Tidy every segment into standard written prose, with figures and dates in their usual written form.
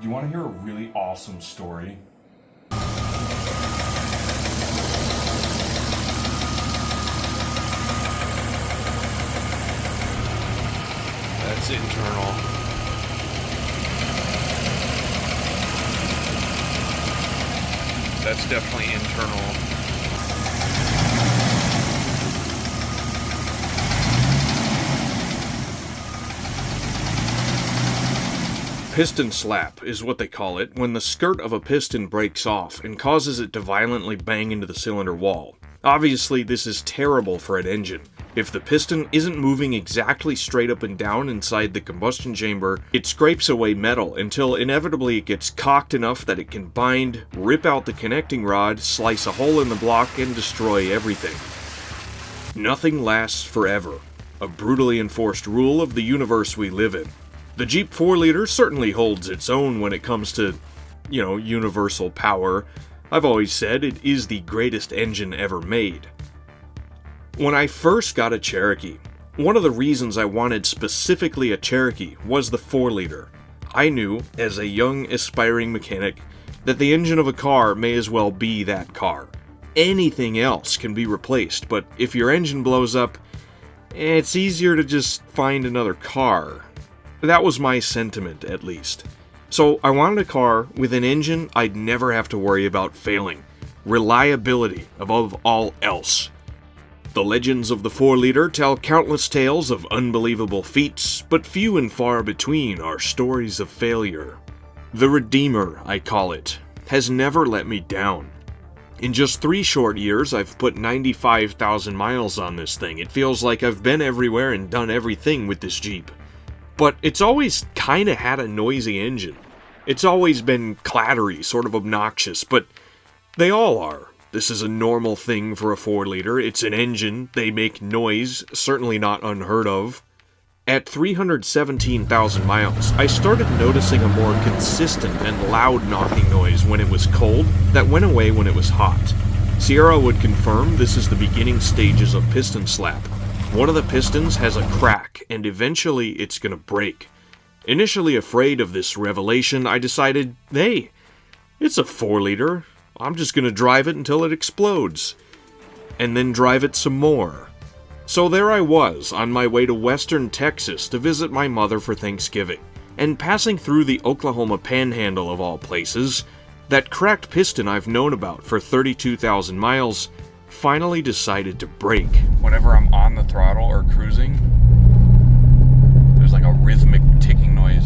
You want to hear a really awesome story? That's internal. That's definitely internal. Piston slap is what they call it when the skirt of a piston breaks off and causes it to violently bang into the cylinder wall. Obviously, this is terrible for an engine. If the piston isn't moving exactly straight up and down inside the combustion chamber, it scrapes away metal until inevitably it gets cocked enough that it can bind, rip out the connecting rod, slice a hole in the block, and destroy everything. Nothing lasts forever. A brutally enforced rule of the universe we live in. The Jeep 4-liter certainly holds its own when it comes to, universal power. I've always said it is the greatest engine ever made. When I first got a Cherokee, one of the reasons I wanted specifically a Cherokee was the 4-liter. I knew, as a young aspiring mechanic, that the engine of a car may as well be that car. Anything else can be replaced, but if your engine blows up, it's easier to just find another car. That was my sentiment, at least. So I wanted a car with an engine I'd never have to worry about failing. Reliability above all else. The legends of the 4-liter tell countless tales of unbelievable feats, but few and far between are stories of failure. The Redeemer, I call it, has never let me down. In just 3 short years, I've put 95,000 miles on this thing. It feels like I've been everywhere and done everything with this Jeep. But it's always kinda had a noisy engine. It's always been clattery, sort of obnoxious, but they all are. This is a normal thing for a 4-liter. It's an engine. They make noise, certainly not unheard of. At 317,000 miles, I started noticing a more consistent and loud knocking noise when it was cold that went away when it was hot. Sierra would confirm this is the beginning stages of piston slap. One of the pistons has a crack, and eventually it's gonna break. Initially afraid of this revelation, I decided, hey, it's a 4-liter. I'm just gonna drive it until it explodes. And then drive it some more. So there I was, on my way to western Texas to visit my mother for Thanksgiving. And passing through the Oklahoma Panhandle of all places, that cracked piston I've known about for 32,000 miles finally decided to break. Whenever I'm on the throttle or cruising, there's like a rhythmic ticking noise.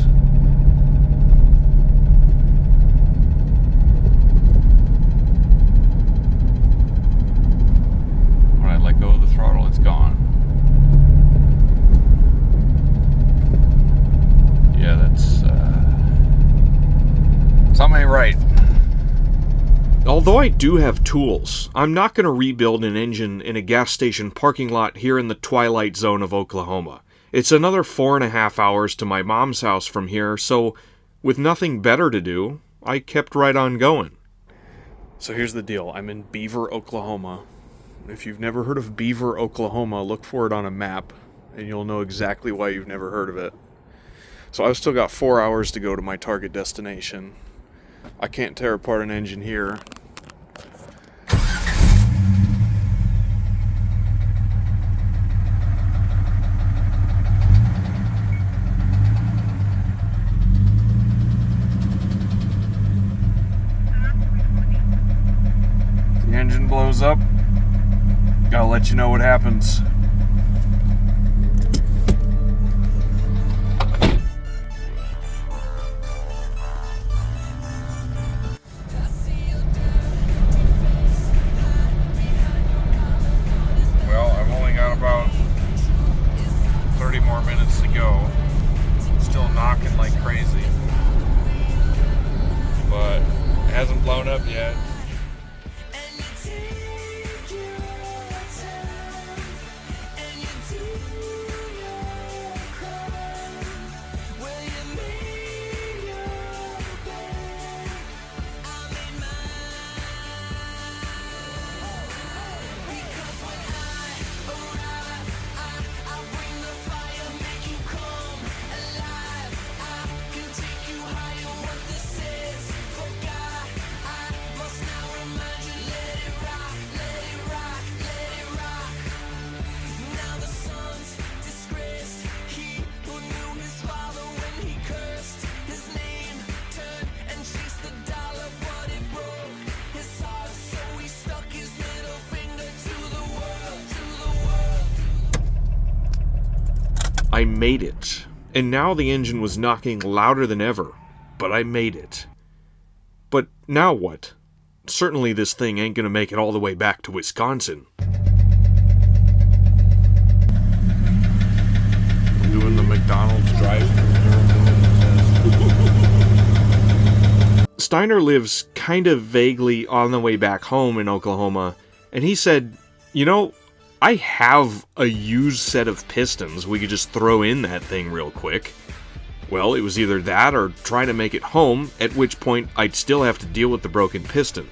When I let go of the throttle, it's gone. Yeah, that's something ain't right. Although I do have tools, I'm not going to rebuild an engine in a gas station parking lot here in the twilight zone of Oklahoma. It's another 4.5 hours to my mom's house from here, so with nothing better to do, I kept right on going. So here's the deal. I'm in Beaver, Oklahoma. If you've never heard of Beaver, Oklahoma, look for it on a map, and you'll know exactly why you've never heard of it. So I've still got 4 hours to go to my target destination. I can't tear apart an engine here. If the engine blows up, gotta let you know what happens. About 30 more minutes to go. Still knocking like crazy, but it hasn't blown up yet. I made it. And now the engine was knocking louder than ever. But I made it. But now what? Certainly this thing ain't gonna make it all the way back to Wisconsin. Doing the McDonald's drive-thru. Steiner lives kind of vaguely on the way back home in Oklahoma, and he said, you know, I have a used set of pistons we could just throw in that thing real quick. Well, it was either that or try to make it home, at which point I'd still have to deal with the broken piston.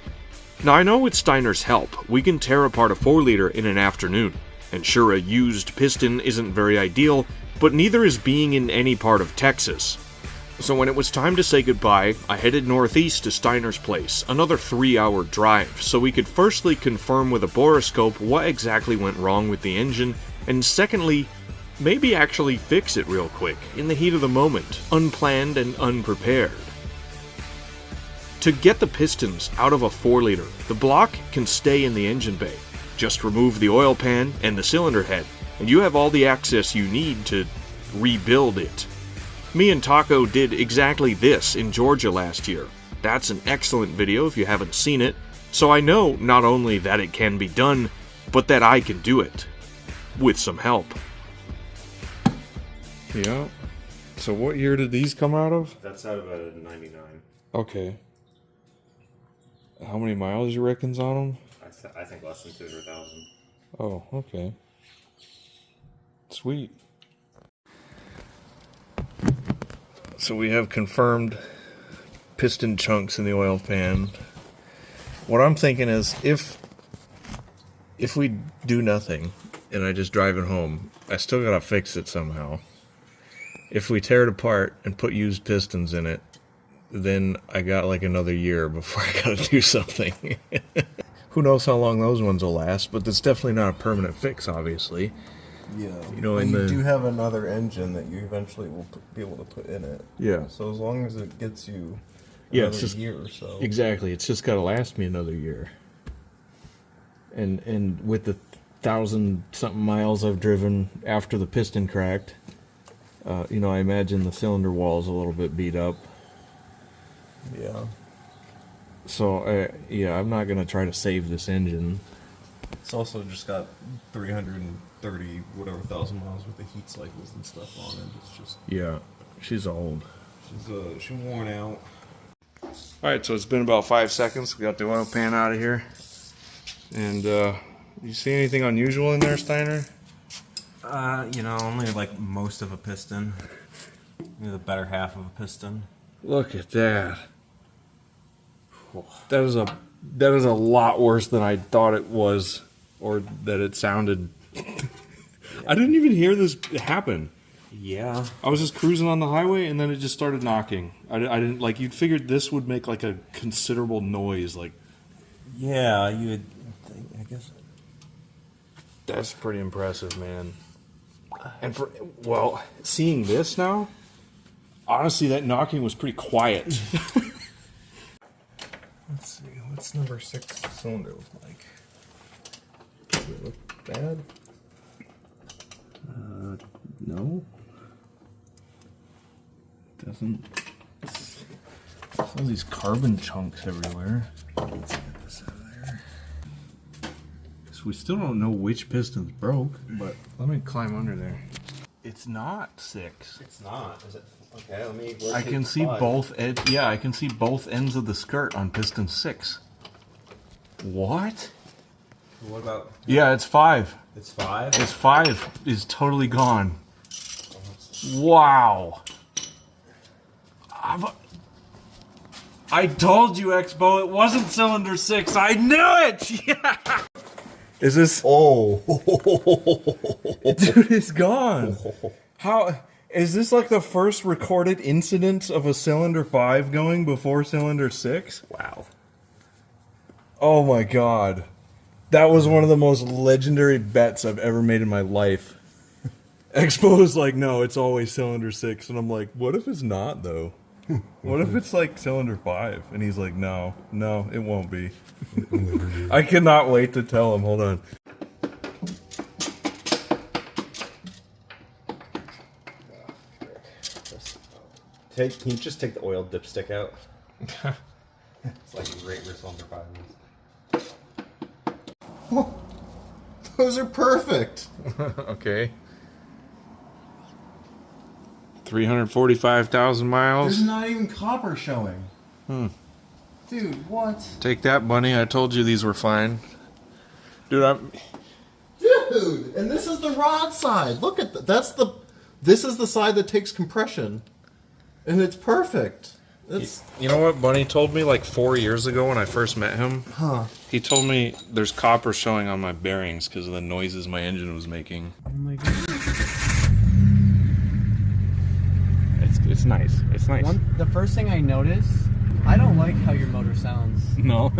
Now I know with Steiner's help, we can tear apart a 4-liter in an afternoon, and sure, a used piston isn't very ideal, but neither is being in any part of Texas. So when it was time to say goodbye, I headed northeast to Steiner's place, another 3-hour drive, so we could firstly confirm with a borescope what exactly went wrong with the engine, and secondly, maybe actually fix it real quick, in the heat of the moment, unplanned and unprepared. To get the pistons out of a 4-liter, the block can stay in the engine bay. Just remove the oil pan and the cylinder head, and you have all the access you need to rebuild it. Me and Taco did exactly this in Georgia last year. That's an excellent video if you haven't seen it, so I know not only that it can be done, but that I can do it. With some help. Yeah. So what year did these come out of? That's out of a 99. Okay. How many miles you reckons on them? I think less than 200,000. Oh, okay. Sweet. So we have confirmed piston chunks in the oil pan. What I'm thinking is if we do nothing and I just drive it home, I still gotta fix it somehow. If we tear it apart and put used pistons in it, then I got like another year before I gotta do something. Who knows how long those ones will last, but it's definitely not a permanent fix, obviously. Yeah, You know, but in you the- do have another engine that you eventually will be able to put in it. Yeah. So as long as it gets you Yeah, another it's just year or so. exactly. It's just got to last me another year. And with the 1,000-something miles I've driven after the piston cracked, you know, I imagine the cylinder wall's a little bit beat up. Yeah. So yeah, I'm not gonna try to save this engine. It's also just got 330 whatever thousand miles with the heat cycles and stuff on it. It's just Yeah, she's old. she's worn out. All right, so it's been about 5 seconds. We got the oil pan out of here. And you see anything unusual in there, Steiner? You know, only like most of a piston. Maybe the better half of a piston. Look at that. That is a lot worse than I thought it was, or that it sounded. I didn't even hear this happen. Yeah. I was just cruising on the highway, and then it just started knocking. I didn't like. You'd figured this would make like a considerable noise. Like, Yeah, you would think, I guess. that's pretty impressive, man. And well, seeing this now, honestly, that knocking was pretty quiet. Let's see, what's number 6 cylinder look like? Does it look bad? No. Doesn't. All these carbon chunks everywhere. Let's get this out of there. So we still don't know which piston's broke, but let me climb under there. It's not 6. It's not. Is it? Okay, let me. I can see both. Yeah, I can see both ends of the skirt on piston 6. What? What about? Yeah, it's 5. It's 5. It's 5 is totally gone. Wow. I told you, Expo, it wasn't cylinder 6. I knew it. Yeah. Is this? Oh. Dude, it's gone. How is this like the first recorded incident of a cylinder 5 going before cylinder 6? Wow. Oh my god. That was one of the most legendary bets I've ever made in my life. Expo's like, no, it's always cylinder 6. And I'm like, what if it's not, though? What if it's like cylinder 5? And he's like, no, it won't be. I cannot wait to tell him. Hold on. Can you just take the oil dipstick out? It's like a great cylinder fibers. Oh, those are perfect. Okay. 345,000 miles. There's not even copper showing. Dude, what? Take that, bunny. I told you these were fine. Dude, Dude, and this is the rod side. Look at that. This is the side that takes compression. And it's perfect. You know what Bunny told me like 4 years ago when I first met him? Huh. He told me there's copper showing on my bearings because of the noises my engine was making. Oh my god. It's nice. It's nice. The first thing I noticed, I don't like how your motor sounds. No.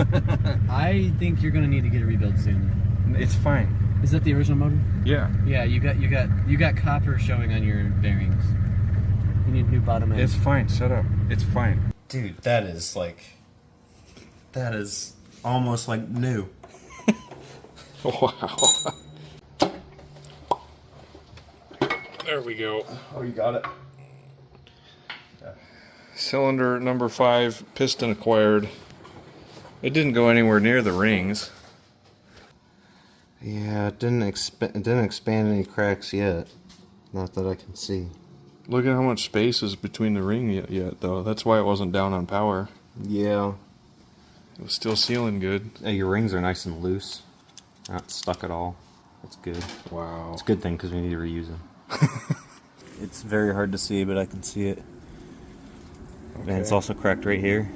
I think you're gonna need to get a rebuild soon. It's fine. Is that the original motor? Yeah. Yeah, you got copper showing on your bearings. You need a new bottom end. It's fine. Shut up. It's fine. Dude, that is almost like new. Wow. There we go. Oh, you got it. Cylinder number 5, piston acquired. It didn't go anywhere near the rings. Yeah, it didn't expand any cracks yet. Not that I can see. Look at how much space is between the ring yet, though. That's why it wasn't down on power. Yeah. It was still sealing good. Hey, your rings are nice and loose. Not stuck at all. That's good. Wow. It's a good thing because we need to reuse them. It's very hard to see, but I can see it. Okay. And it's also cracked right here.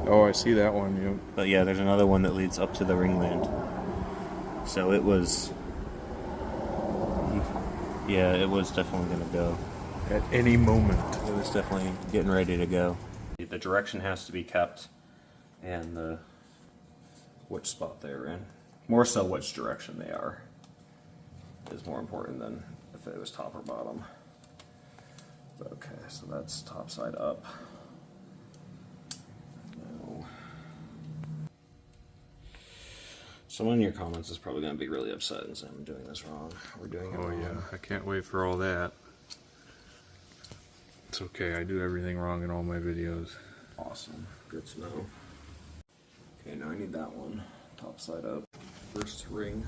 Oh, I see that one. Yep. But yeah, there's another one that leads up to the ringland. So it was... Yeah, it was definitely going to go. At any moment. It was definitely getting ready to go. The direction has to be kept, and which spot they're in. More so which direction they are is more important than if it was top or bottom. Okay, so that's top side up. No. Someone in your comments is probably going to be really upset and say I'm doing this wrong. We're doing it wrong. Oh yeah, I can't wait for all that. It's okay, I do everything wrong in all my videos. Awesome, good to know. Okay, now I need that one. Top side up. First ring.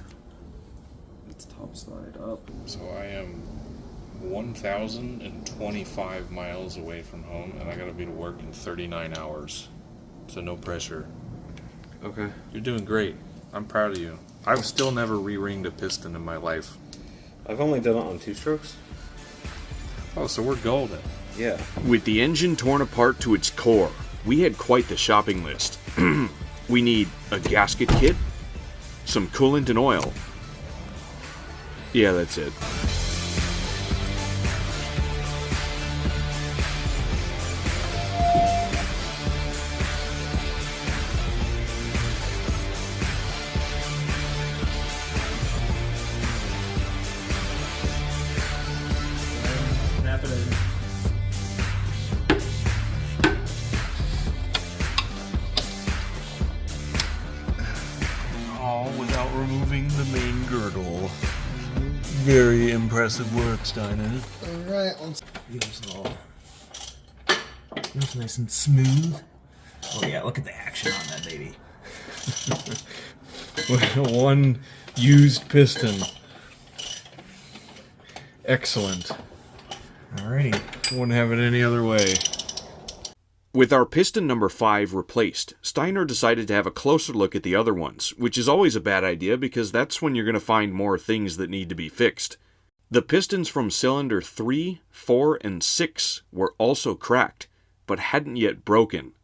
It's top side up. So I am 1,025 miles away from home, and I gotta be to work in 39 hours. So no pressure. Okay. You're doing great. I'm proud of you. I've still never re-ringed a piston in my life. I've only done it on 2 strokes. Oh, so we're golden. Yeah. With the engine torn apart to its core, we had quite the shopping list. We need a gasket kit, some coolant and oil. Yeah, that's it. Snap it in. All without removing the main girdle. Very impressive work, Steiner. Alright, let's get this all nice and smooth. Oh yeah, look at the action on that baby. One used piston. Excellent. Alrighty. Wouldn't have it any other way. With our piston number 5 replaced, Steiner decided to have a closer look at the other ones, which is always a bad idea because that's when you're going to find more things that need to be fixed. The pistons from cylinder 3, 4, and 6 were also cracked, but hadn't yet broken.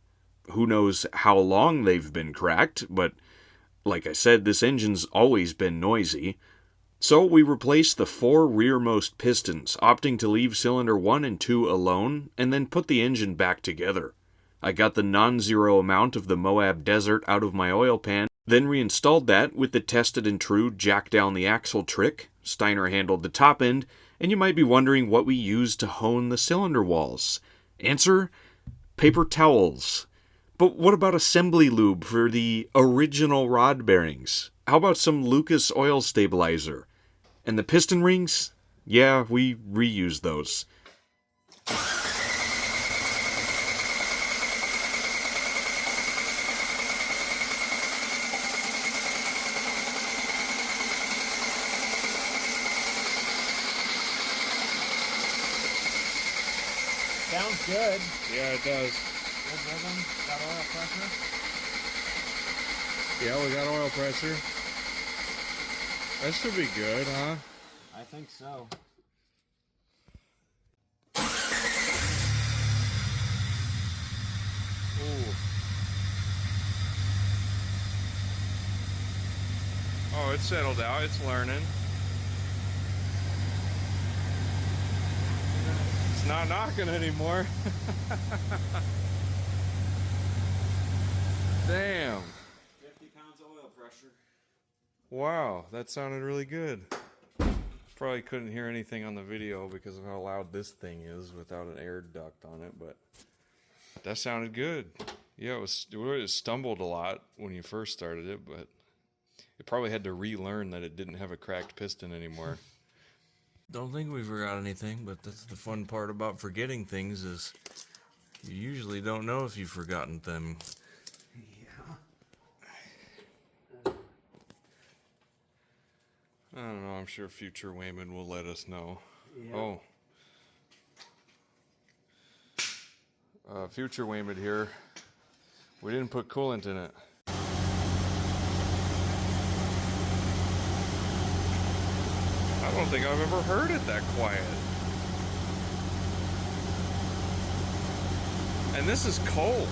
Who knows how long they've been cracked, but like I said, this engine's always been noisy. So we replaced the 4 rearmost pistons, opting to leave cylinder 1 and 2 alone, and then put the engine back together. I got the non-zero amount of the Moab Desert out of my oil pan, then reinstalled that with the tested and true jack down the axle trick. Steiner handled the top end, and you might be wondering what we used to hone the cylinder walls. Answer: paper towels. But what about assembly lube for the original rod bearings? How about some Lucas oil stabilizer? And the piston rings? Yeah, we reused those. Sounds good. Yeah, it does. Good rhythm. Got oil pressure. Yeah, we got oil pressure. That should be good, huh? I think so. Ooh. Oh, it's settled out. It's learning. It's not knocking anymore. Damn. 50 pounds of oil pressure. Wow, that sounded really good. Probably couldn't hear anything on the video because of how loud this thing is without an air duct on it, but that sounded good. Yeah, it stumbled a lot when you first started it, but it probably had to relearn that it didn't have a cracked piston anymore. Don't think we forgot anything, but that's the fun part about forgetting things is you usually don't know if you've forgotten them. I don't know, I'm sure future Wayman will let us know. Yeah. Oh. Future Wayman here. We didn't put coolant in it. I don't think I've ever heard it that quiet. And this is cold.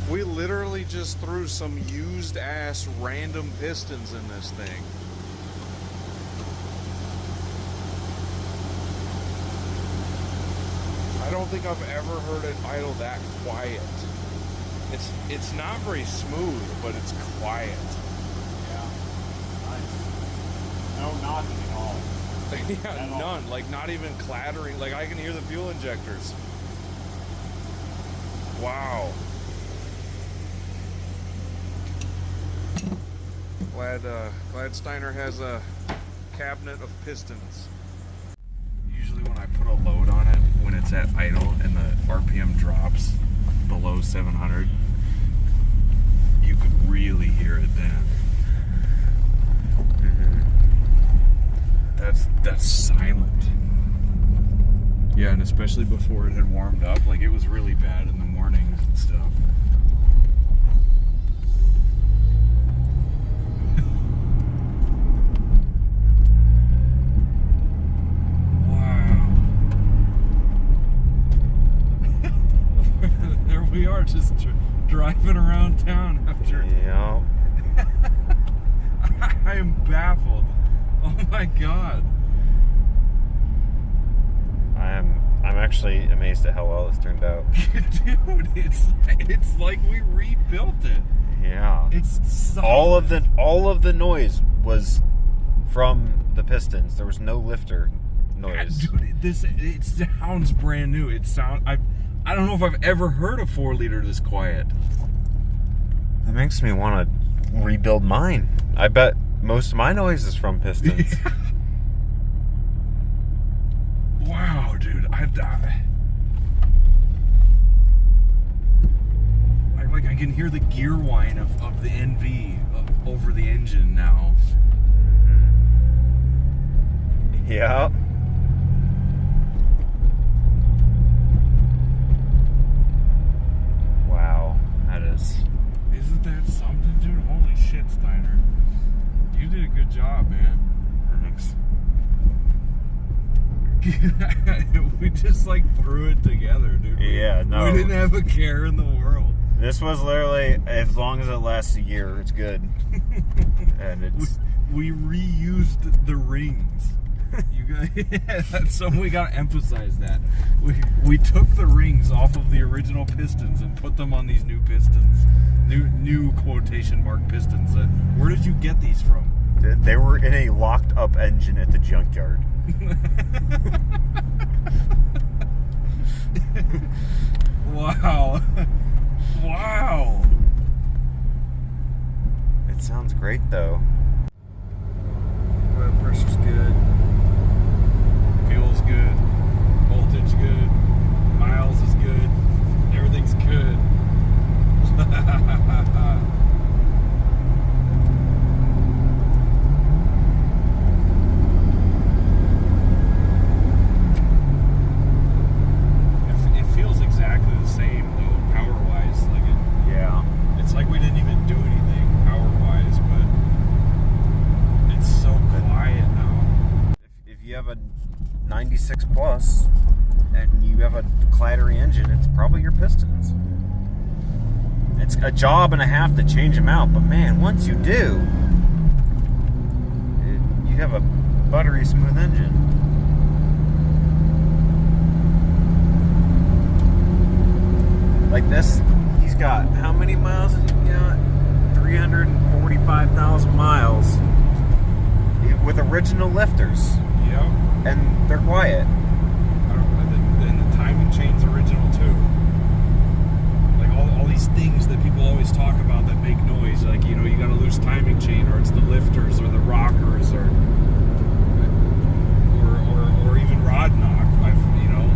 We literally just threw some used ass random pistons in this thing. I don't think I've ever heard it idle that quiet. It's not very smooth, but it's quiet. Yeah. Nice. No knocking at all. Yeah, At all. none. Like not even clattering. Like I can hear the fuel injectors. Wow. Glad Steiner has a cabinet of pistons. Usually when I put a load on it, when it's at idle and the RPM drops below 700, you could really hear it then. That's silent. Yeah, and especially before it had warmed up, like it was really bad in the mornings and stuff. We are just driving around town after. Yeah. I am baffled. Oh my god. I'm actually amazed at how well this turned out. Dude, it's like we rebuilt it. Yeah. It's solid. All of the noise was from the pistons. There was no lifter noise. Dude, it sounds brand new. I don't know if I've ever heard a 4-liter this quiet. That makes me want to rebuild mine. I bet most of my noise is from pistons. Wow, dude, I can hear the gear whine of the NV over the engine now. Yeah. Wow, that is. Isn't that something, dude? Holy shit, Steiner. You did a good job, man. Thanks. We just like threw it together, dude. Yeah, no. We didn't have a care in the world. This was literally, as long as it lasts a year, it's good. And it's. We reused the rings. You guys, that's something we gotta emphasize. That we took the rings off of the original pistons and put them on these new pistons, new quotation mark pistons. Where did you get these from? They were in a locked up engine at the junkyard. Wow. Wow. It sounds great though. have a 96 plus and you have a clattery engine, it's probably your pistons. It's a job and a half to change them out, but man, once you do, you have a buttery smooth engine. Like this, he's got, how many miles has he got? 345,000 miles with original lifters. Yep. And they're quiet. And the timing chain's original too. Like all these things that people always talk about that make noise. Like, you know, you got a loose timing chain, or it's the lifters, or the rockers, or even rod knock. You know,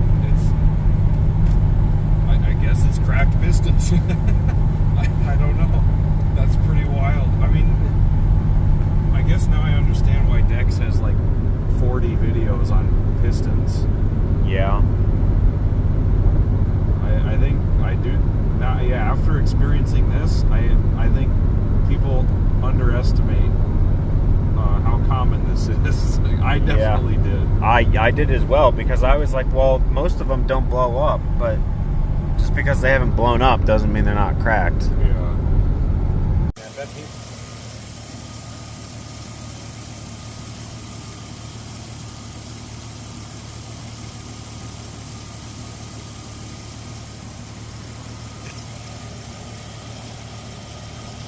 I guess it's cracked pistons. I don't know. That's pretty wild. I mean, I guess now I understand why Dex has like 40 videos on pistons. Yeah. I think I do now. Yeah, after experiencing this, I think people underestimate how common this is. I definitely did. I did as well, because I was like, well, most of them don't blow up, but just because they haven't blown up doesn't mean they're not cracked. Yeah.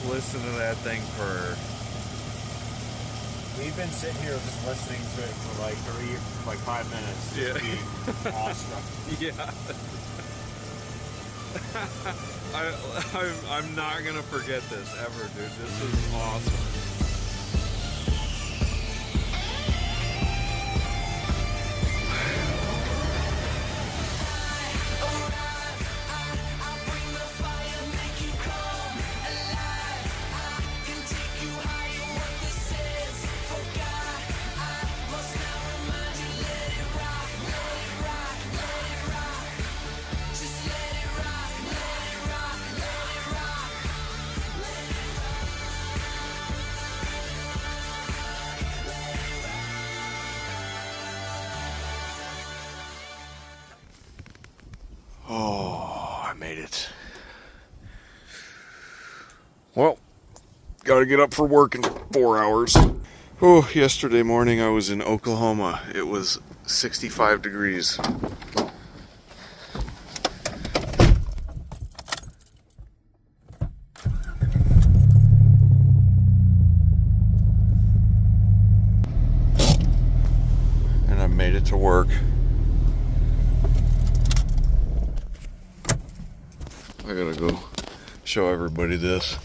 Listen to that thing for. We've been sitting here just listening to it for like 5 minutes. Yeah. Being awestruck. Yeah. I'm not gonna forget this ever, dude. This is awesome. Oh, I made it. Well, gotta get up for work in 4 hours. Oh, yesterday morning I was in Oklahoma. It was 65 degrees. And I made it to work. I gotta go show everybody this.